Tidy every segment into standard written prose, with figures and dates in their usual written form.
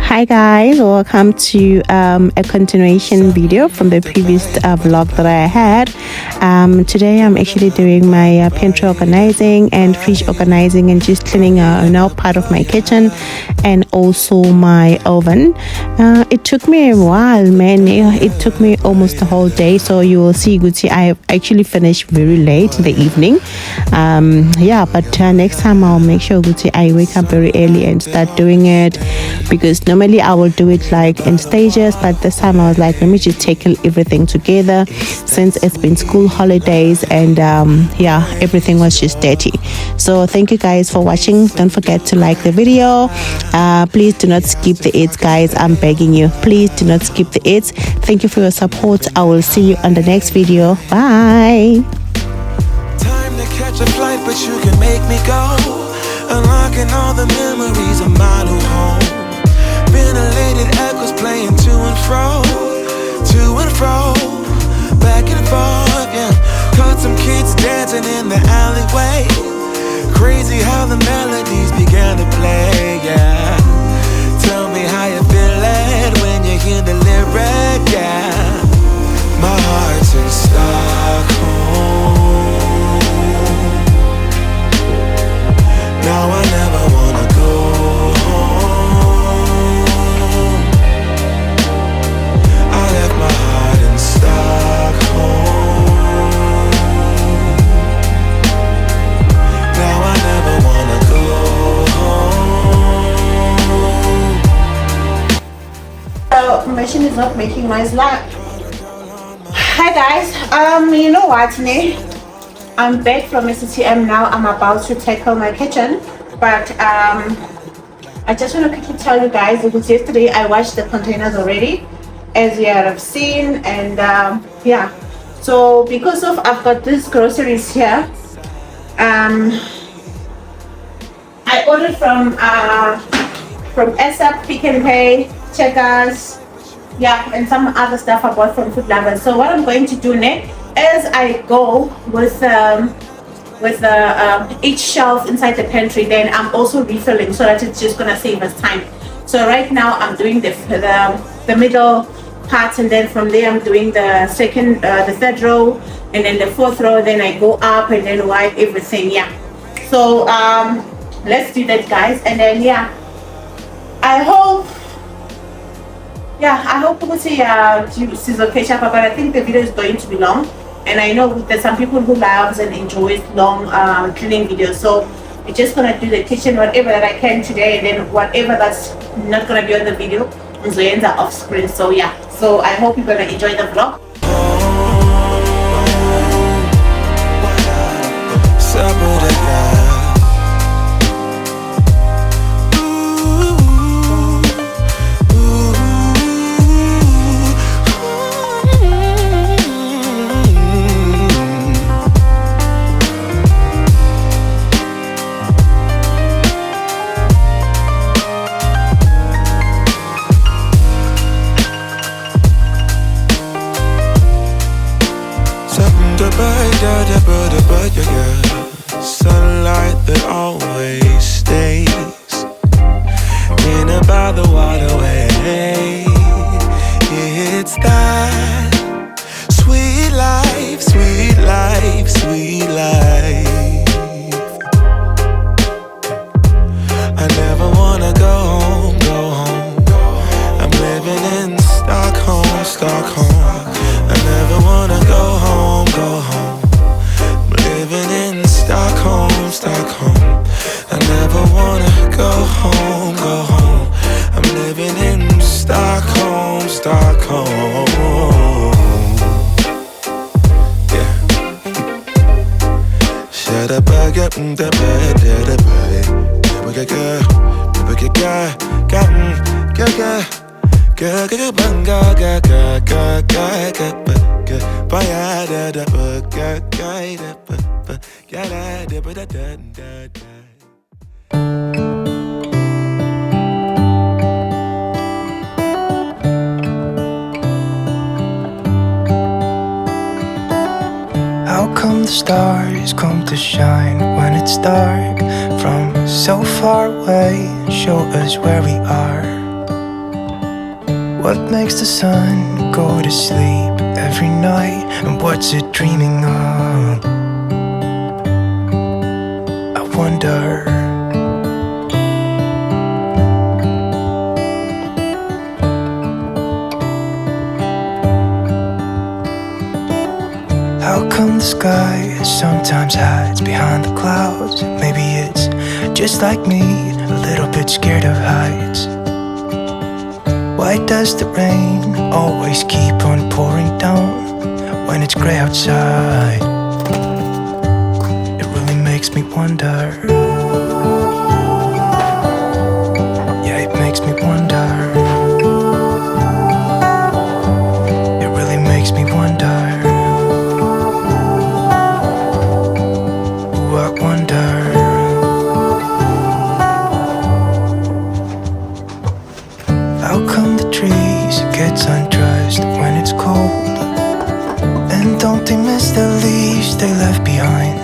Hi guys, welcome to a continuation video from the previous vlog that I had. Today I'm actually doing my pantry organizing and fridge organizing and just cleaning part of my kitchen and also my oven. It took me a while, man. It took me almost the whole day, so you will see Gucci, I actually finished very late in the evening. But next time I'll make sure Gucci I wake up very early and start doing it, because normally I will do it like in stages, but this time I was like, let me just take everything together since it's been school holidays and everything was just dirty. So thank you guys for watching. Don't forget to like the video. Please do not skip the ads, guys. I'm begging you, please do not skip the ads. Thank you for your support. I will see you on the next video. Bye. Time to catch a flight, but you can make me go. Unlocking all the memories of my new home. Ventilated echoes playing to and fro, back and forth, yeah. Caught some kids dancing in the alleyway. Crazy how the melodies began to play, yeah. Tell me how you feel it when you hear the lyric, yeah. My heart's in Stockholm. Now I never wanna go home. I left my heart in Stockholm. Now I never wanna go home. So machine is not making noise like. Hi guys, you know what, I'm back from SCTM now. I'm about to tackle my kitchen, but I just want to quickly tell you guys, because yesterday I washed the containers already, as you have seen, and so because of I've got these groceries here, I ordered from Restock, Pick and Pay, Checkers, and some other stuff I bought from Food Lovers. So what I'm going to do next, as I go with each shelf inside the pantry, then I'm also refilling so that it's just gonna save us time. So right now I'm doing the middle part, and then from there I'm doing the third row, and then the fourth row, then I go up and then wipe everything. So let's do that, guys, and then I hope this is okay, Shapa, but I think the video is going to be long, and I know there's some people who loves and enjoys long cleaning videos. So we're just gonna do the kitchen, whatever that I can today, and then whatever that's not gonna be on the video is going to end up off screen. So so I hope you're gonna enjoy the vlog. Sunlight that always stays in and by the waterway. It's that sweet life, sweet life, sweet life. I never wanna go home, go home. I'm living in Stockholm, Stockholm. I never wanna go home, go home. Living in Stockholm, Stockholm. I never wanna go home, go home. I'm living in Stockholm, Stockholm. Yeah. Shut up, I get the bed, the bed. We get good, we get good, good, How come the stars come to shine when it's dark from so far away and show us where we are? What makes the sun go to sleep every night? And what's it dreaming of? I wonder. How come the sky sometimes hides behind the clouds? Maybe it's just like me, a little bit scared of heights. Why does the rain always keep on pouring down when it's grey outside? It really makes me wonder. Yeah, it makes me wonder. It really makes me wonder. Ooh, I wonder. How come the trees gets undressed when it's cold? And don't they miss the leaves they left behind?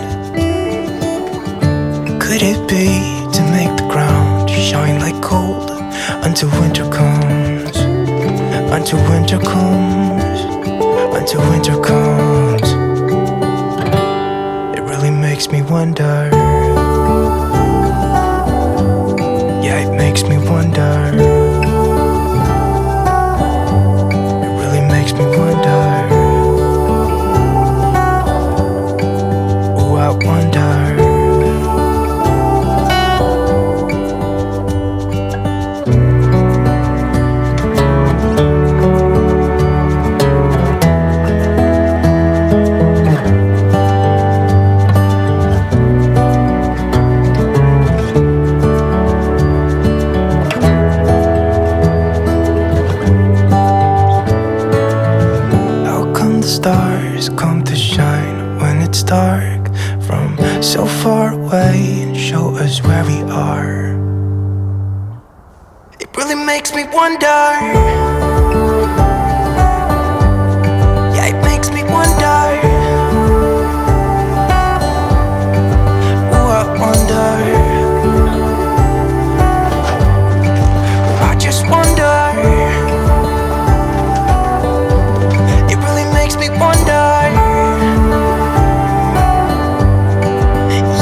Could it be to make the ground shine like gold until winter comes? Until winter comes, until winter comes. It really makes me wonder. Yeah, it makes me wonder. Makes me wonder. Oh, I wonder. Stars come to shine when it's dark from so far away and show us where we are. It really makes me wonder. Yeah, it makes me wonder. Oh, I wonder. I just wonder. Makes me wonder.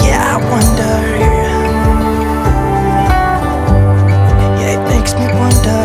Yeah, I wonder. Yeah, it makes me wonder.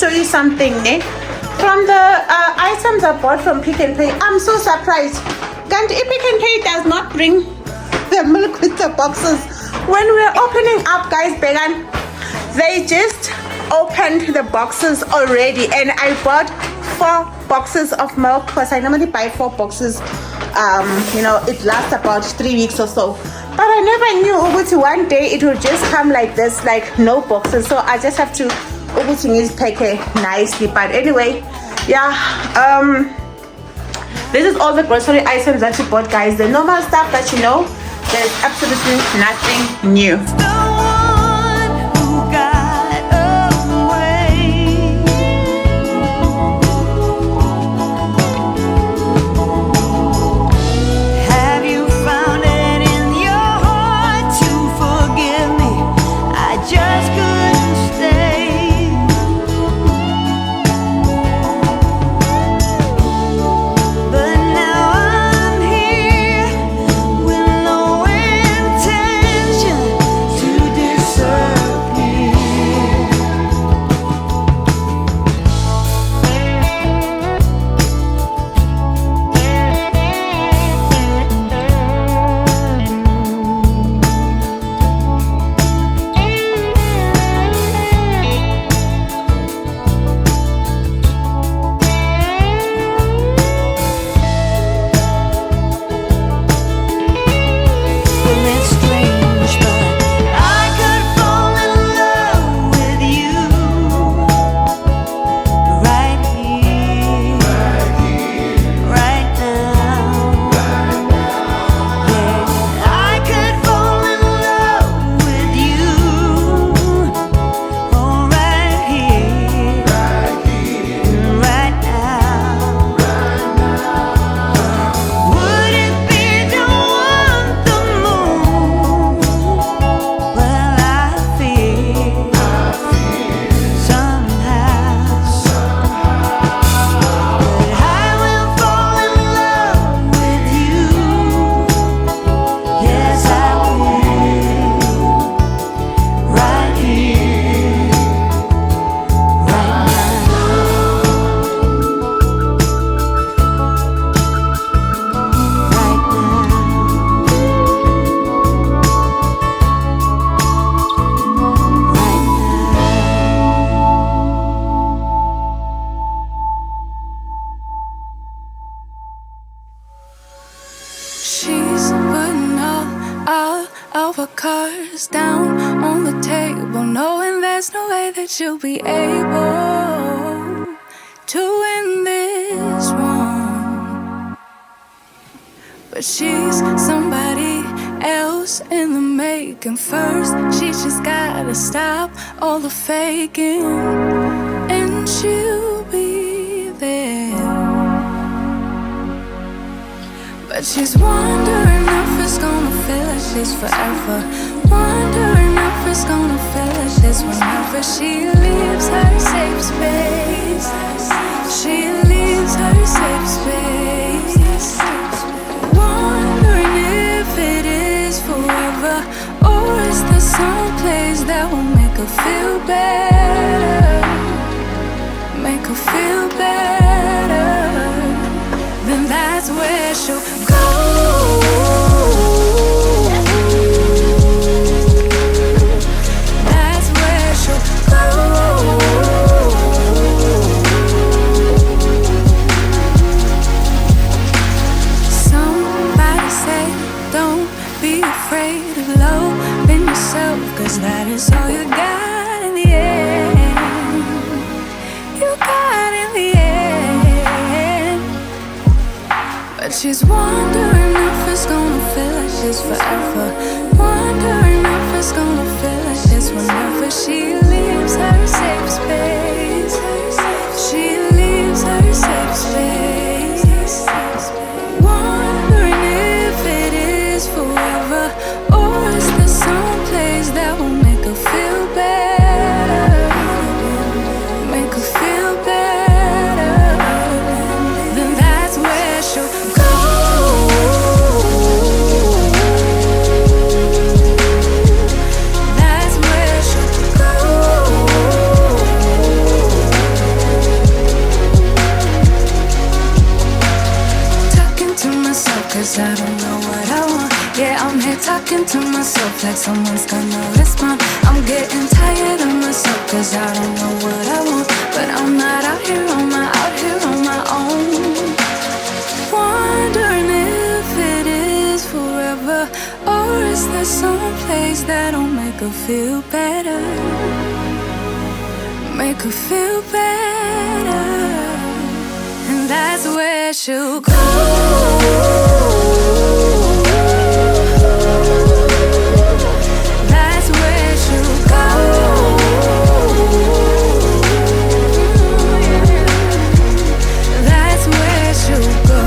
show you something, ne? From the items I bought from Pick and Pay, I'm so surprised. Can't Pick and Pay does not bring the milk with the boxes. When we're opening up, guys, Began, they just opened the boxes already, and I bought 4 boxes of milk because I normally buy 4 boxes. You know, it lasts about 3 weeks or so. But I never knew that one day it will just come like this, like no boxes. So I just have to pack it nicely. But anyway, yeah, this is all the grocery items that you bought, guys. The normal stuff that you know, there's absolutely nothing new. Down on the table, knowing there's no way that you'll be able to win this one. But she's somebody else in the making. First, she just gotta stop all the faking, and she'll be there. But she's wondering if it's gonna feel like she's forever. Wondering if it's gonna feel like this whenever she leaves her safe space. She leaves her safe space. Wondering if it is forever, or is there some place that will make her feel better? Make her feel better. Then that's where she'll go. Cause that is all you got in the end. You got in the end. But she's wondering if it's gonna feel like she's forever. Wondering if it's gonna feel like this whenever she leaves her safe space. She leaves her safe space. Wondering if it is forever, or is there some place that will make her feel better? Make her feel better. Then that's where she'll go. That's where she'll go. cause I don't know what I want. Yeah, I'm here talking to myself like someone's gonna respond. I'm getting tired of myself cause I don't know what I want. But I'm not out here on my own. Wondering if it is forever, or is there some place that'll make her feel better? Make her feel better. And that's where she'll go. That's where she'll go. That's where she'll go.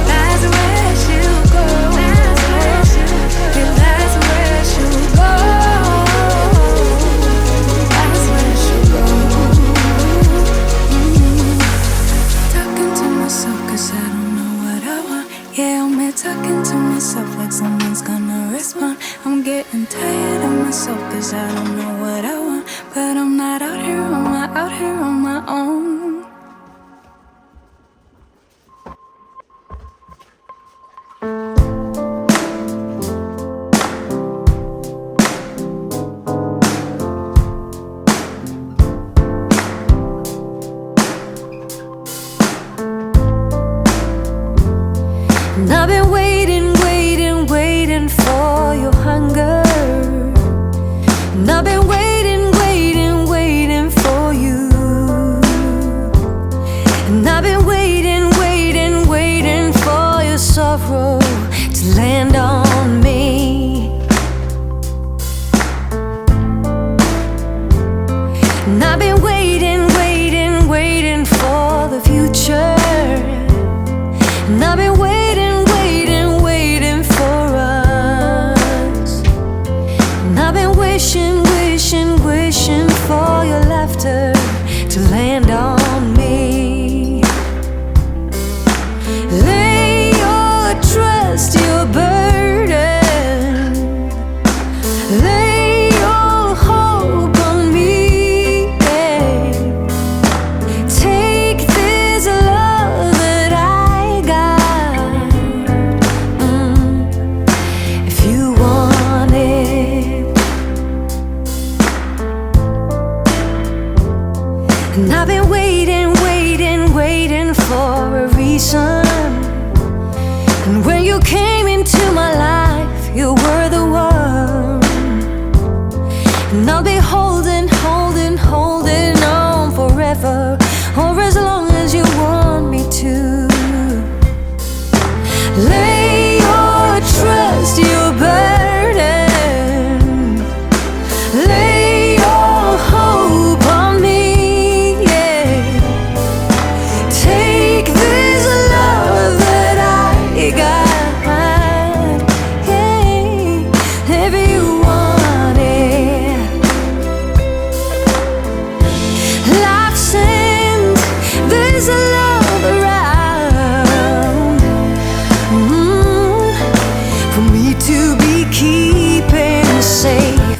That's where she'll go. That's where she'll go. That's where she'll go. Talking to myself cause I don't know what I want. Yeah, I'm here talking to myself like someone's gonna respond. I'm getting tired of myself cause I don't know what I want. But I'm not out here on my own. And I've been waiting for your hunger. And I've been waiting for you. And I've been waiting for your sorrow to land on me. And I've been waiting for the future. And I've been waiting for us. And I've been wishing for your laughter to land on me. Lay your trust, your burden. Lay your hope on me. Yeah. Take this love that I got. If you want it. And I've been waiting for a reason. And when you came into my life, you were the one. And I'll be holding on forever, or as long as you want me to. Lay your trust, your burden. Lay your hope on me. Yeah. Take this love that I got. Hey, if you want it. Life sends this love around, for me to be keeping safe.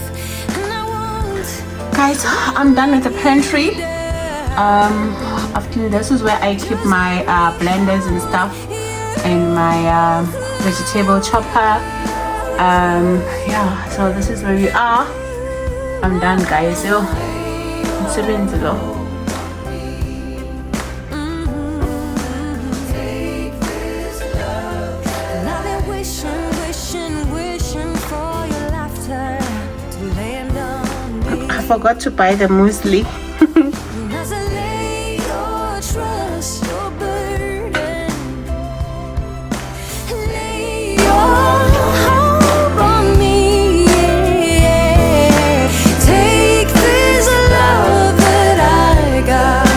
And I want. Guys, I'm done with the pantry. After this is where I keep my blenders and stuff, and my vegetable chopper. Yeah, so this is where we are. I'm done, guys. So it's 7 to go. And I've been wishing for your laughter to land on me. I forgot to buy the muesli. As I lay your trust, your burden, lay your hope on me. Yeah. Take this love that I got,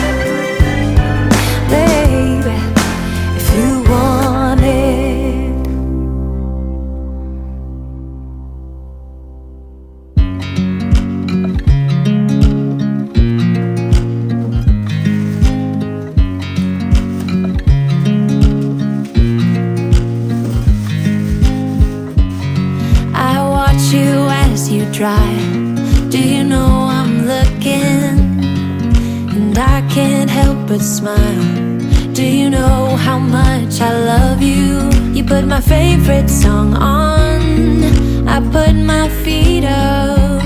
baby, if you want it. Drive. Do you know I'm looking? And I can't help but smile. Do you know how much I love you? You put my favorite song on, I put my feet up,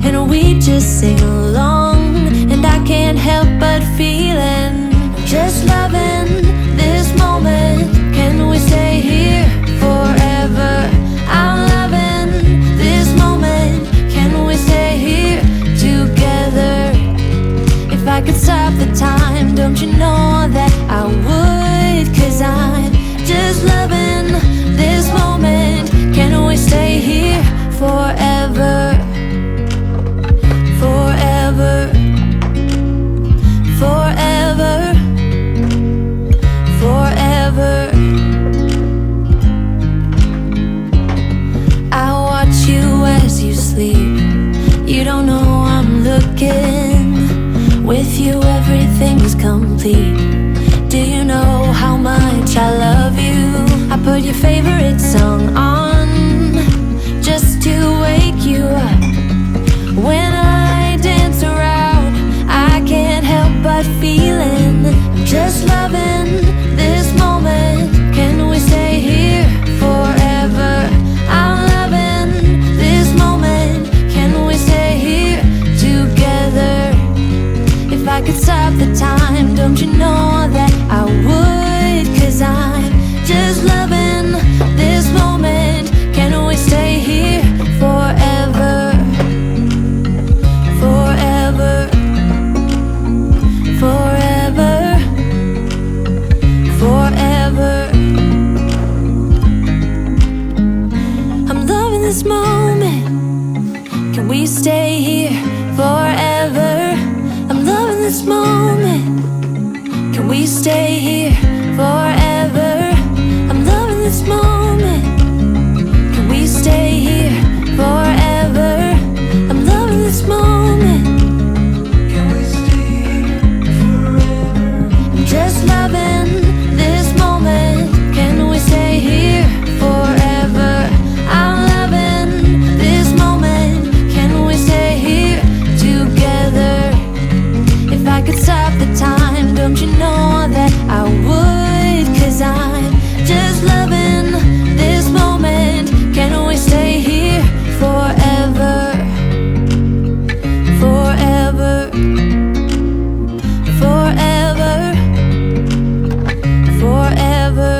and we just sing along. And I can't help but feeling, just loving this moment. Can we stay here forever? I'm loving this moment. Can we stay here together? If I could stop the time, don't you know that I would? 'Cause I'm just loving this moment. Can we stay here forever? Forever. Forever. Forever. I watch you as you sleep. You don't know I'm looking. With you everything's complete. Do you know how much I love you? I put your favorite song on just to wake you up. When I dance around, I can't help but feeling, just loving this moment. Can we stay here forever? I'm loving this moment. Can we stay here together? If I could stop the time, don't you know that I would? 'Cause I'm just loving this moment. Can we stay here forever? Forever. Forever. Forever. I'm loving this moment. Can we stay here forever? I'm loving this moment. Can we stay here forever? I'm loving this moment. Can we stay here forever? I'm loving this moment. Can we stay here forever? I'm just loving this moment. Can we stay here forever? I'm loving this moment. Can we stay here together? If I could stop the time, don't you know that I would? 'Cause I'm just loving this moment. Can we stay here forever? Forever. Forever. Forever.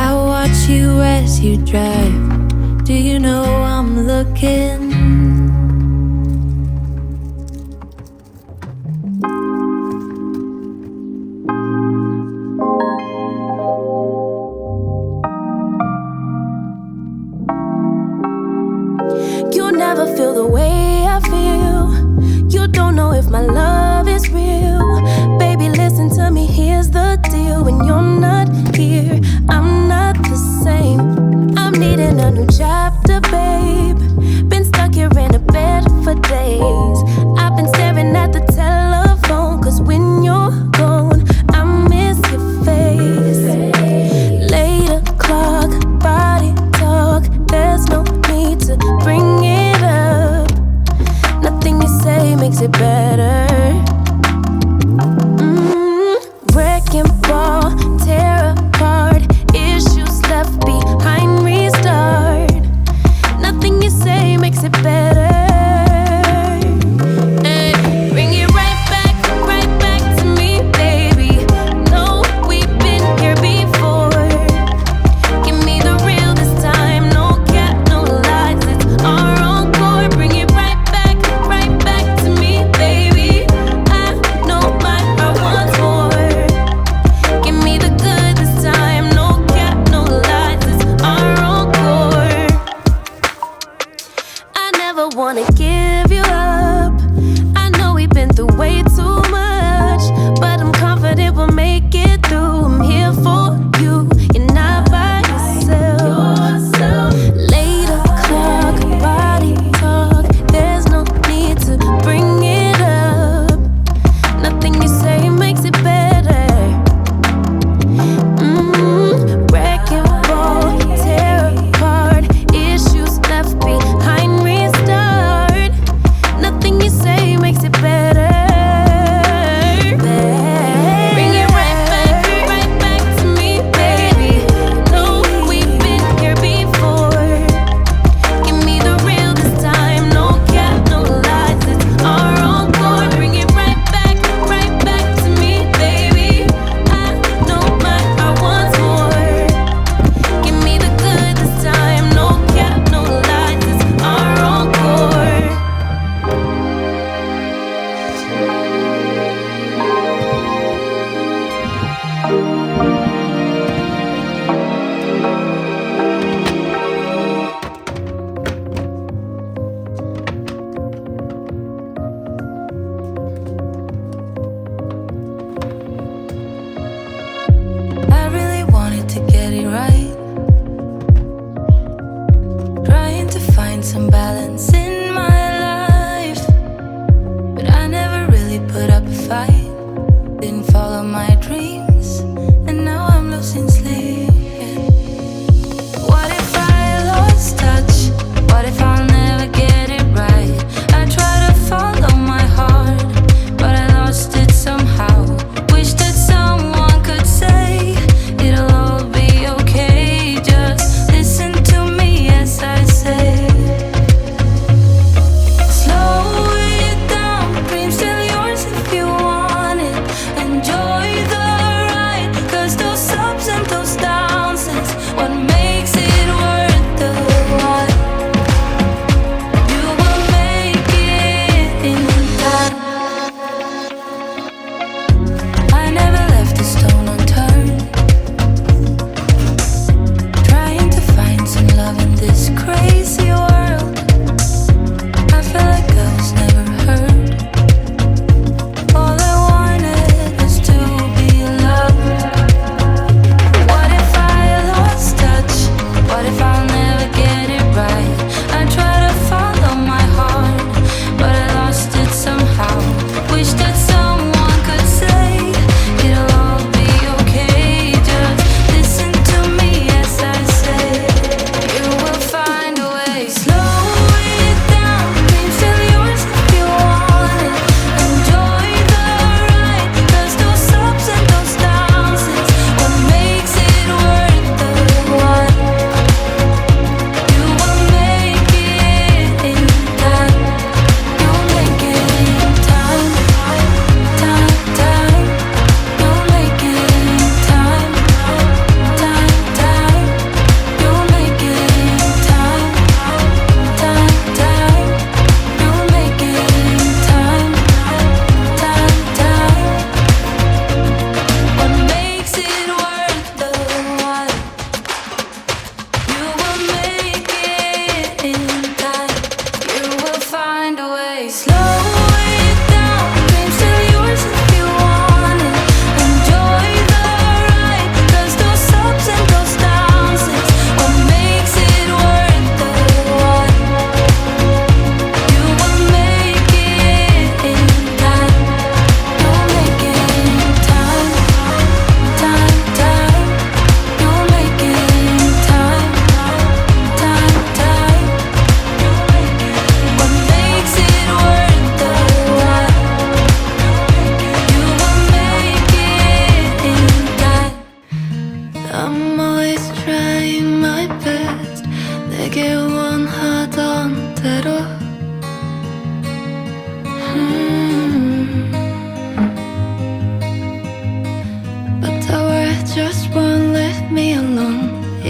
I watch you as you drive. Do you know I'm looking? You never feel the way I feel. You don't know if my love is real. Baby, listen to me, here's the deal. When you're not here, I'm not the same. I'm needing a new chapter, babe. Been stuck here in a bed for days. I've been staring at the telephone, 'cause when you're gone, I miss your face. Late o'clock, body talk. There's no need to bring it up. Nothing you say makes it better. Wrecking ball, tear apart. Issues left behind, restart. Nothing you say makes it better. Hey, bring it right back to me, baby. No, we've been here before. Give me the real this time, no cap, no lies. It's our encore. Bring it right back to me, baby.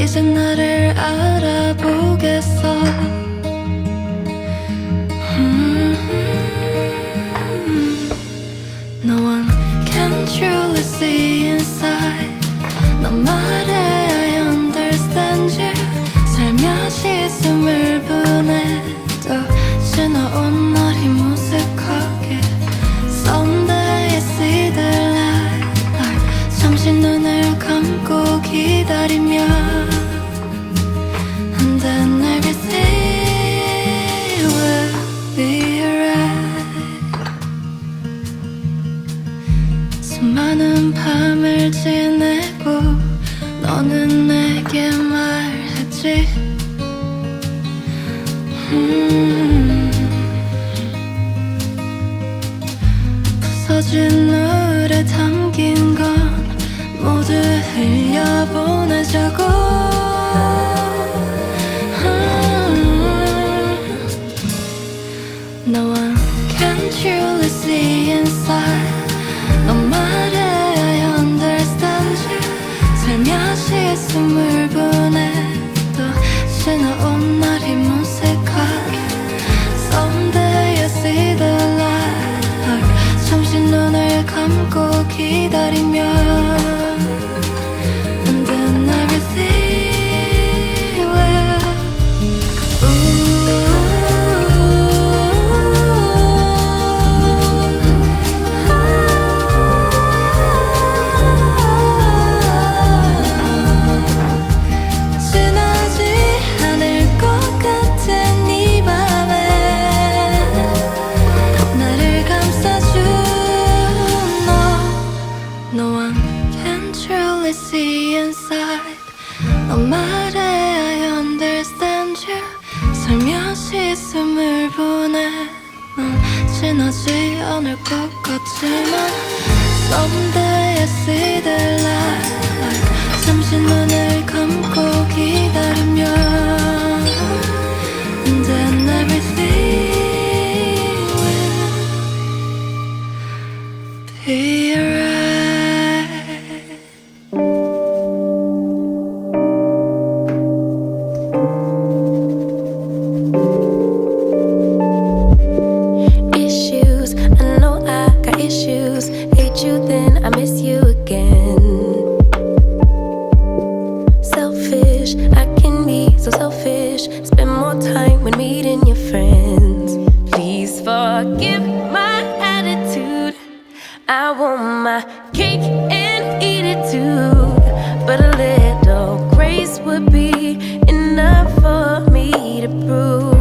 이제 나를 알아보겠어. No one can truly see inside. 너 말해 I understand you. 살며시 숨을 보내도 지나온 날이 무색하게. Someday I see the light. 잠시 눈을 감고 기다리며 And then everything will be alright. 수많은 밤을 지내고 너는 내게 말했지. 부서진 노래 담긴 건 모두 흘려보내자고. No one can truly see inside. 너 말해 I understand you. 살며시 숨을 보내도 지나온 날이 무색하게. Someday I see the light. 잠시 눈을 감고 기다리며 And then everything will 지나지 않을 것 같은 이 밤에 나를 감싸준 너. No one can truly see inside. 너 말해 I understand you. 살며시 숨을 보내 넌 지나지 않을 것 같지만 Someday I see the light. 잠시 눈을 감고 기다리며 And then everything will be alright. Issues, I know I got issues. Hate you then I miss you again. Selfish, I can be so selfish. Spend more time when meeting your friends. Please forgive my attitude. I want my cake and eat it too. But a little grace would be enough for me to prove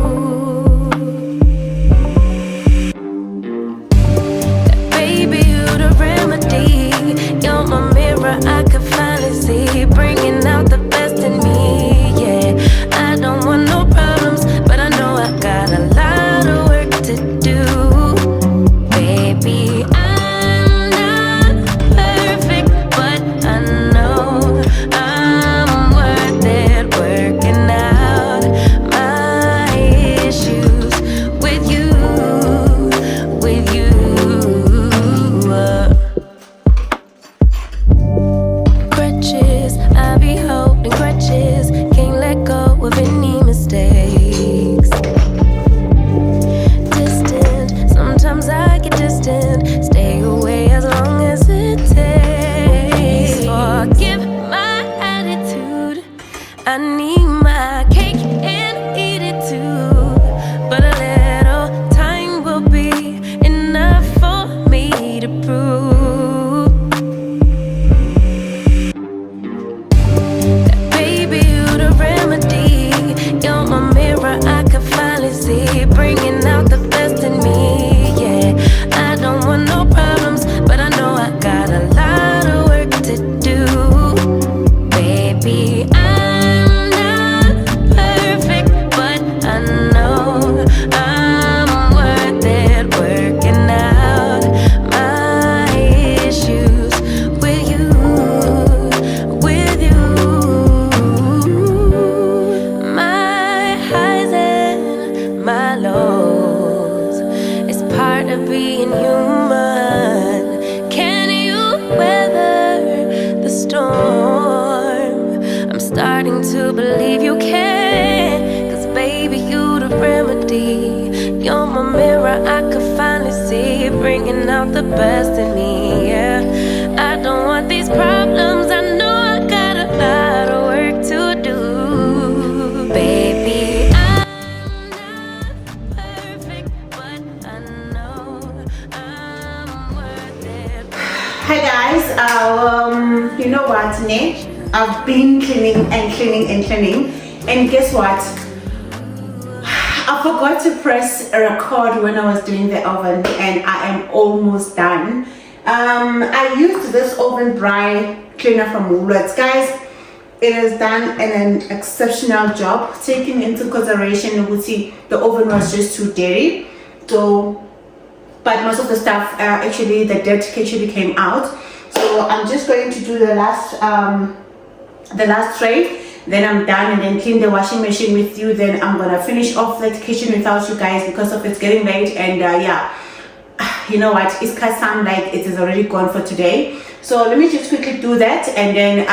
that baby you're the remedy. You're my mirror, I could finally see, bringing out the best in me. Yeah, I don't want no problems, but I know I got a lot of work to do. Baby, I'm not perfect, but I know I'm worth it. Working out my issues with you, with you. Crutches, I be holding crutches. Can't let go of any mistakes. Distant, sometimes I get distant. Stay away as long as it takes. Please forgive my attitude. I need my cake and eat it too. But a little time will be enough for me to prove that baby you're the remedy. You're my mirror, I could finally see, bringing out the best in me. Yeah, I don't want no problems, but I know I got a lot of work to do. Baby, I'm not perfect, but I know I'm worth it. Working out my issues with you, with you. My highs and my lows is part of being human. Can you weather the storm? I'm starting to believe you can. Cause baby, you the remedy. You're my mirror, I could finally see, bringing out the best in me, yeah. I don't want these problems, I know I got a lot of work to do. Baby, I'm not perfect, but I know I'm worth it. Hi guys, you know what, Nick? I've been cleaning and guess what? I forgot to press record when I was doing the oven and I am almost done. I used this oven dry cleaner from Woolworths, guys. It has done an exceptional job, taking into consideration the oven was just too dirty. So, but most of the stuff actually the dirt actually came out. So I'm just going to do the last tray, then I'm done, and then clean the washing machine with you. Then I'm gonna finish off the kitchen without you guys because of it's getting late. And yeah, you know what, it's kind of sound like it is already gone for today. So let me just quickly do that, and then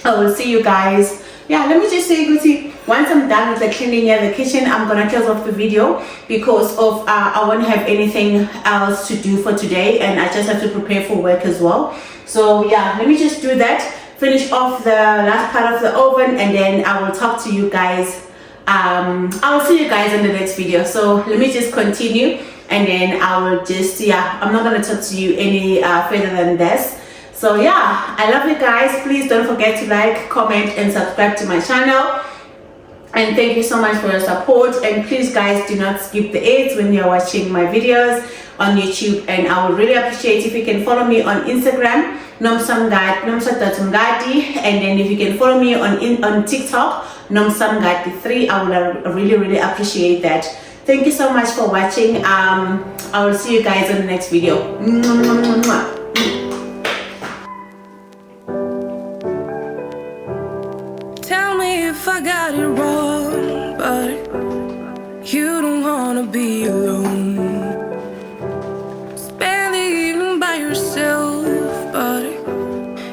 I will see you guys. Yeah, let me just say, once I'm done with the cleaning the kitchen, I'm gonna close off the video because of I won't have anything else to do for today, and I just have to prepare for work as well. So yeah, let me just do that, finish off the last part of the oven, and then I will talk to you guys. I'll see you guys in the next video. So let me just continue, and then I will just, yeah, I'm not gonna talk to you any further than this. So yeah, I love you guys. Please don't forget to like, comment, and subscribe to my channel. And thank you so much for your support. And please guys, do not skip the ads when you're watching my videos on YouTube. And I would really appreciate if you can follow me on Instagram, nomsamgadi, and then if you can follow me on TikTok, nomsamgadi3. I would really appreciate that. Thank you so much for watching. I will see you guys in the next video. Tell me if I got it wrong, but you don't wanna be alone. Spend the evening by yourself, but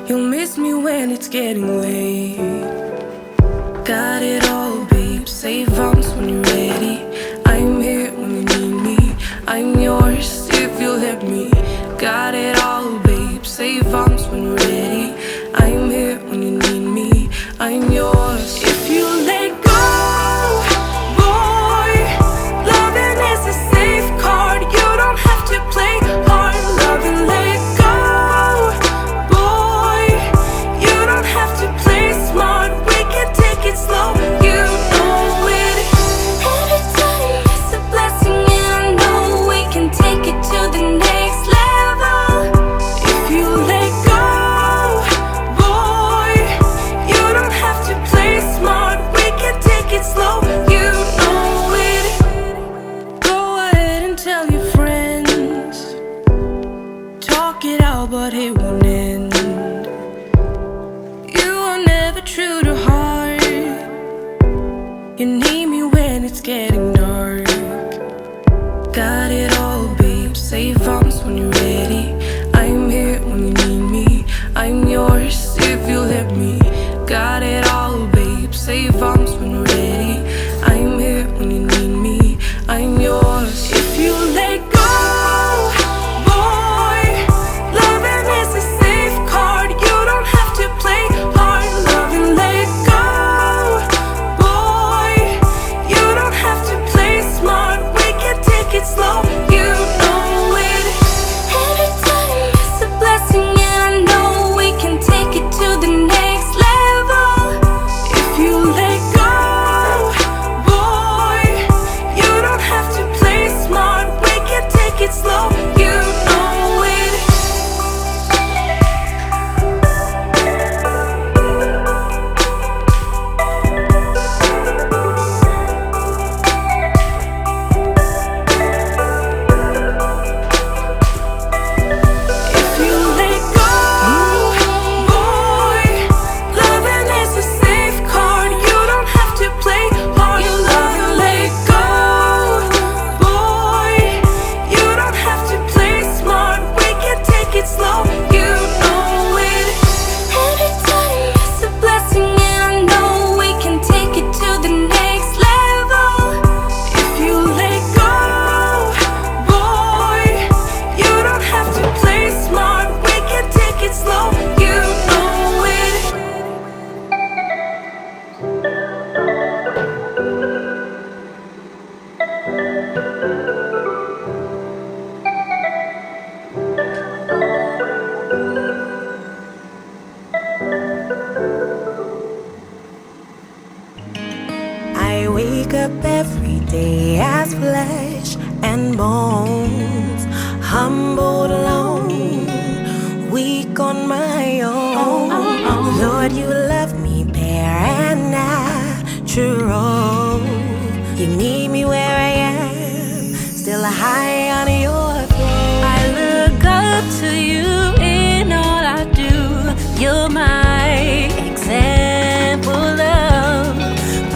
you'll miss me when it's getting late. Got it all, babe, save arms when you're ready. I'm here when you need me, I'm yours if you'll let me. Got it all, babe, save arms when you're ready. I'm here when you need me, I'm yours. If you let go, boy, loving is a safe card. You don't have to play hard. Love and let go, boy. You don't have to play smart. We can take it slow. You know it. Every time is a blessing, and I know we can take it to the next level. If you let go, slow, you know it. Go ahead and tell your friends, talk it out, but it won't end. You are never true to heart. You need me when it's getting dark. Got it all, babe, save arms when you're ready. I'm here when you need me, I'm yours if you let me. Got it all, babe, save arms when you're ready. I'm here when you need me, I'm yours. If you let go, boy, loving is a safe card. You don't have to play hard. Love and let go, boy. You don't have to play smart. We can take it slow. You know it. bones, humbled alone, weak on my own. Lord, you love me bare and natural. You need me where I am, still high on your throne. I look up to you in all I do. You're my example of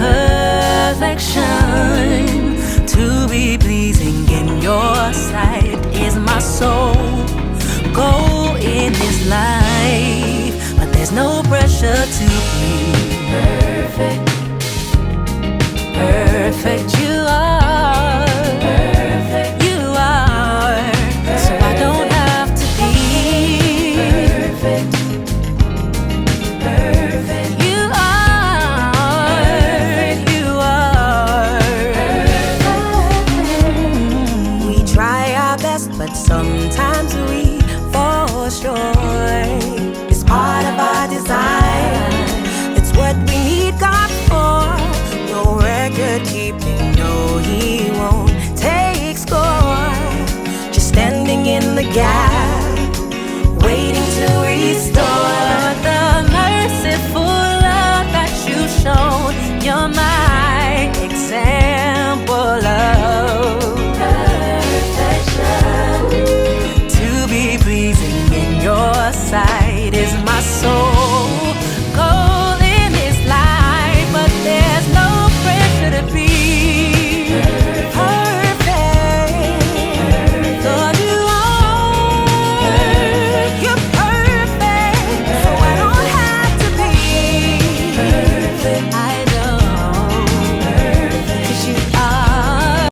perfection. To be pleasing in your sight is my soul goal in this life, but there's no pressure to be perfect. Perfect you are. Perfect you are. Perfect. So I don't have to be perfect. Perfect you are. Perfect you are. Perfect. We try our best, but sometimes we fall short. It's part of our design. It's what we need God for. No record keeping, no, He won't take score. Just standing in the gap.